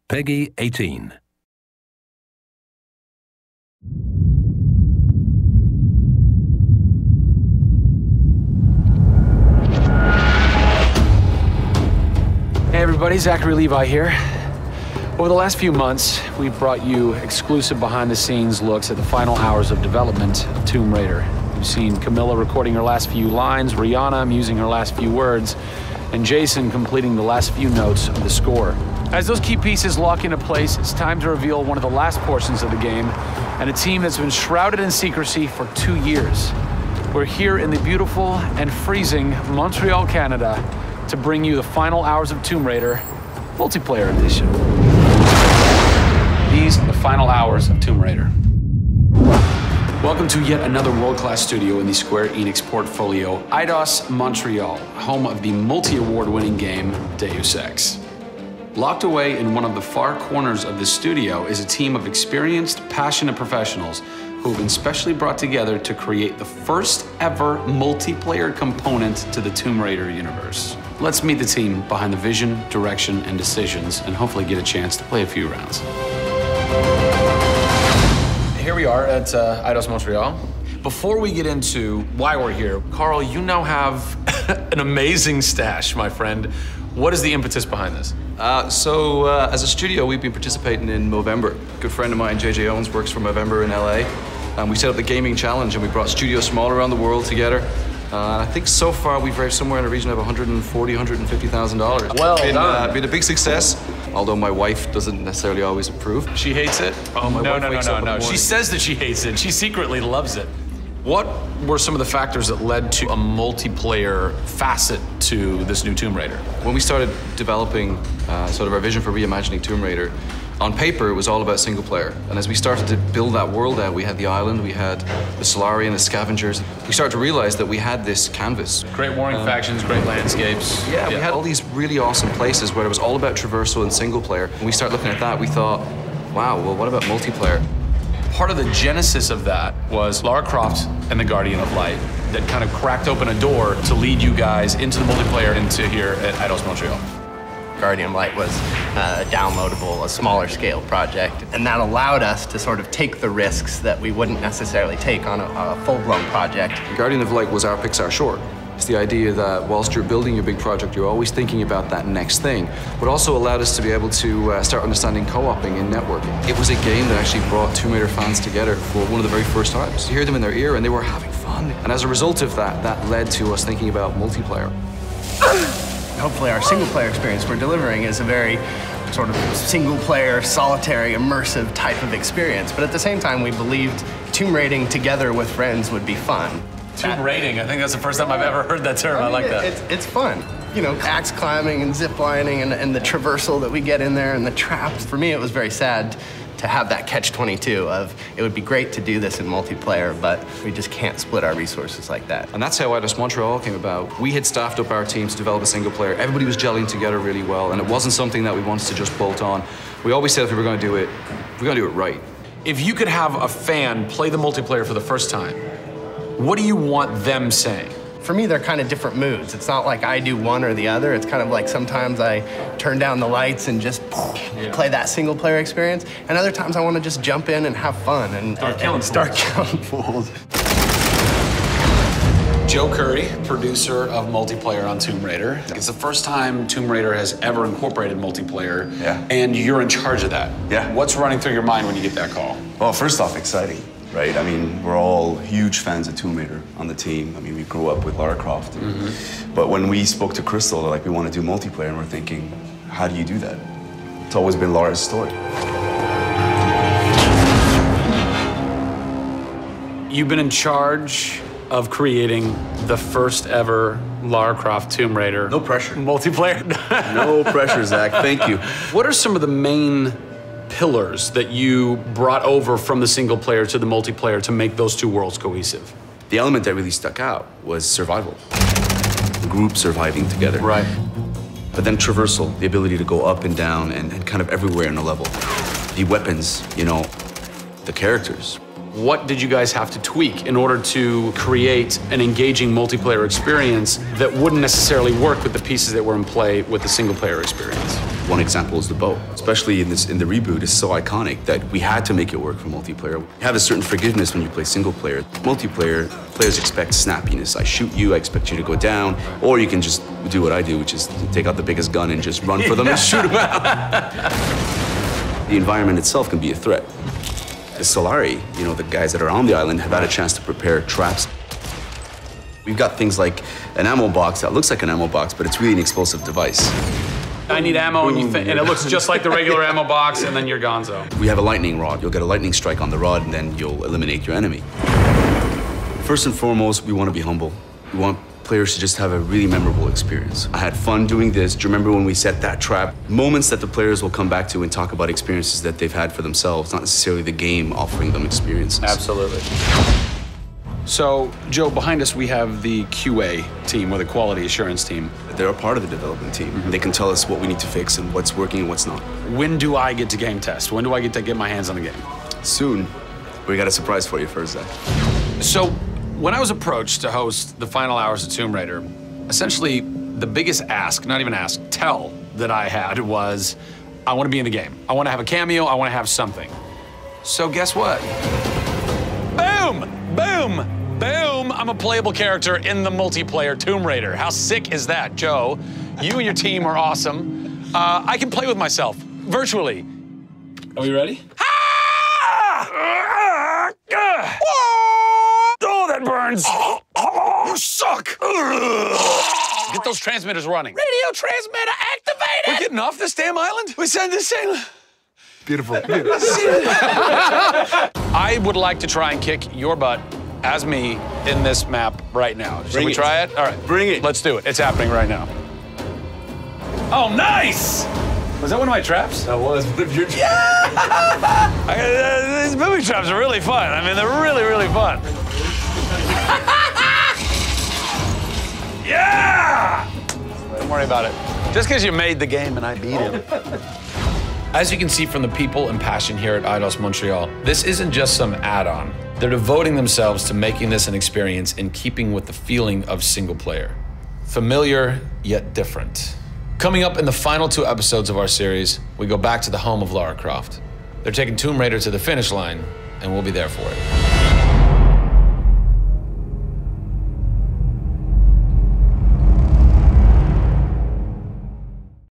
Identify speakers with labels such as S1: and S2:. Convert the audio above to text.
S1: Peggy 18.
S2: Hey everybody, Zachary Levi here. Over the last few months, we've brought you exclusive behind-the-scenes looks at the final hours of development of Tomb Raider. You've seen Camilla recording her last few lines, Rihanna musing her last few words, and Jason completing the last few notes of the score. As those key pieces lock into place, it's time to reveal one of the last portions of the game, and a team that's been shrouded in secrecy for 2 years. We're here in the beautiful and freezing Montreal, Canada, to bring you the final hours of Tomb Raider Multiplayer Edition. These are the final hours of Tomb Raider. Welcome to yet another world-class studio in the Square Enix portfolio, Eidos Montreal, home of the multi-award-winning game Deus Ex. Locked away in one of the far corners of the studio is a team of experienced, passionate professionals who have been specially brought together to create the first ever multiplayer component to the Tomb Raider universe. Let's meet the team behind the vision, direction, and decisions, and hopefully get a chance to play a few rounds. Here we are at Eidos Montreal. Before we get into why we're here, Carl, you now have an amazing stash, my friend. What is the impetus behind this?
S3: As a studio, we've been participating in Movember. A good friend of mine, JJ Owens, works for Movember in LA. And we set up the gaming challenge, and we brought studios from all around the world together. And I think so far we've raised somewhere in the region of $140,000, $150,000.
S2: Well done.
S3: Been a big success, although my wife doesn't necessarily always approve.
S2: She hates it?
S3: Oh, my wife wakes up in the morning.
S2: She says that she hates it. She secretly loves it. What were some of the factors that led to a multiplayer facet to this new Tomb Raider?
S3: When we started developing sort of our vision for reimagining Tomb Raider, on paper, it was all about single player. And as we started to build that world out, we had the island, we had the Solari and the Scavengers. We started to realize that we had this canvas.
S2: Great warring factions, great landscapes.
S3: Yeah, we had all these really awesome places where it was all about traversal and single player. When we started looking at that, we thought, wow, well, what about multiplayer?
S2: Part of the genesis of that was Lara Croft and the Guardian of Light that kind of cracked open a door to lead you guys into the multiplayer into here at Eidos Montreal.
S4: Guardian of Light was a downloadable, a smaller scale project, and that allowed us to sort of take the risks that we wouldn't necessarily take on a full-blown project.
S3: Guardian of Light was our Pixar short. It's the idea that whilst you're building your big project, you're always thinking about that next thing, but also allowed us to be able to start understanding co-oping and networking. It was a game that actually brought Tomb Raider fans together for one of the very first times. You hear them in their ear and they were having fun. And as a result of that, that led to us thinking about multiplayer.
S4: Hopefully our single-player experience we're delivering is a very sort of single-player, solitary, immersive type of experience. But at the same time, we believed tomb raiding together with friends would be fun.
S2: Tomb raiding, I think that's the first time I've ever heard that term. I like that.
S4: It's fun. You know, axe climbing and zip lining and the traversal that we get in there and the traps. For me, it was very sad to have that catch-22 of it would be great to do this in multiplayer, but we just can't split our resources like that.
S3: And that's how Eidos Montreal came about. We had staffed up our team to develop a single player. Everybody was gelling together really well, and it wasn't something that we wanted to just bolt on. We always said if we were going to do it, we're going to do it right.
S2: If you could have a fan play the multiplayer for the first time, what do you want them saying?
S4: For me, they're kind of different moods. It's not like I do one or the other. It's kind of like sometimes I turn down the lights and just play that single player experience. And other times I want to just jump in and have fun and start killing fools.
S2: Joe Curry, producer of multiplayer on Tomb Raider. It's the first time Tomb Raider has ever incorporated multiplayer.
S5: Yeah.
S2: And you're in charge of that.
S5: Yeah.
S2: What's running through your mind when you get that call?
S5: Well, first off, exciting, right? I mean, we're all huge fans of Tomb Raider on the team. I mean, we grew up with Lara Croft. But when we spoke to Crystal, like, we want to do multiplayer, and we're thinking, how do you do that? It's always been Lara's story.
S2: You've been in charge of creating the first ever Lara Croft Tomb Raider.
S5: No pressure.
S2: Multiplayer.
S5: No pressure, Zach. Thank you.
S2: What are some of the main pillars that you brought over from the single player to the multiplayer to make those two worlds cohesive?
S5: The element that really stuck out was survival. The group surviving together.
S2: Right.
S5: But then traversal, the ability to go up and down and kind of everywhere in a level. The weapons, you know, the characters.
S2: What did you guys have to tweak in order to create an engaging multiplayer experience that wouldn't necessarily work with the pieces that were in play with the single player experience?
S5: One example is the bow. Especially in the reboot, it's so iconic that we had to make it work for multiplayer. You have a certain forgiveness when you play single player. Multiplayer, players expect snappiness. I shoot you, I expect you to go down, or you can just do what I do, which is take out the biggest gun and just run for them and shoot them out. The environment itself can be a threat. The Solari, the guys that are on the island have had a chance to prepare traps. We've got things like an ammo box that looks like an ammo box, but it's really an explosive device.
S2: I need ammo, and it looks just like the regular ammo box, and then you're gonzo.
S5: We have a lightning rod. You'll get a lightning strike on the rod, and then you'll eliminate your enemy. First and foremost, we want to be humble. We want players to just have a really memorable experience. I had fun doing this. Do you remember when we set that trap? Moments that the players will come back to and talk about experiences that they've had for themselves, not necessarily the game offering them experiences.
S2: Absolutely. So, Joe, behind us we have the QA team, or the quality assurance team.
S5: They're a part of the development team. They can tell us what we need to fix and what's working and what's not.
S2: When do I get to game test? When do I get to get my hands on the game?
S5: Soon. We got a surprise for you first, Zach.
S2: So, when I was approached to host the final hours of Tomb Raider, essentially the biggest ask, not even ask, tell that I had was, I want to be in the game. I want to have a cameo, I want to have something. So guess what? Boom! Boom! Boom! I'm a playable character in the multiplayer Tomb Raider. How sick is that, Joe? You and your team are awesome. I can play with myself, virtually. Are we ready? Oh, that burns! You suck! Get those transmitters running. Radio transmitter activated! We're getting off this damn island? We send this thing.
S5: Beautiful.
S2: I would like to try and kick your butt as me in this map right now. Should we try it? All right.
S5: Bring it.
S2: Let's do it. It's happening right now. Oh, nice! Was that one of my traps?
S5: That was one of your traps.
S2: Yeah! These booby traps are really fun. I mean, they're really, really fun. Yeah! Don't worry about it. Just because you made the game and I beat him. As you can see from the people and passion here at Eidos Montreal, this isn't just some add-on. They're devoting themselves to making this an experience in keeping with the feeling of single player. Familiar, yet different. Coming up in the final 2 episodes of our series, we go back to the home of Lara Croft. They're taking Tomb Raider to the finish line, and we'll be there for it.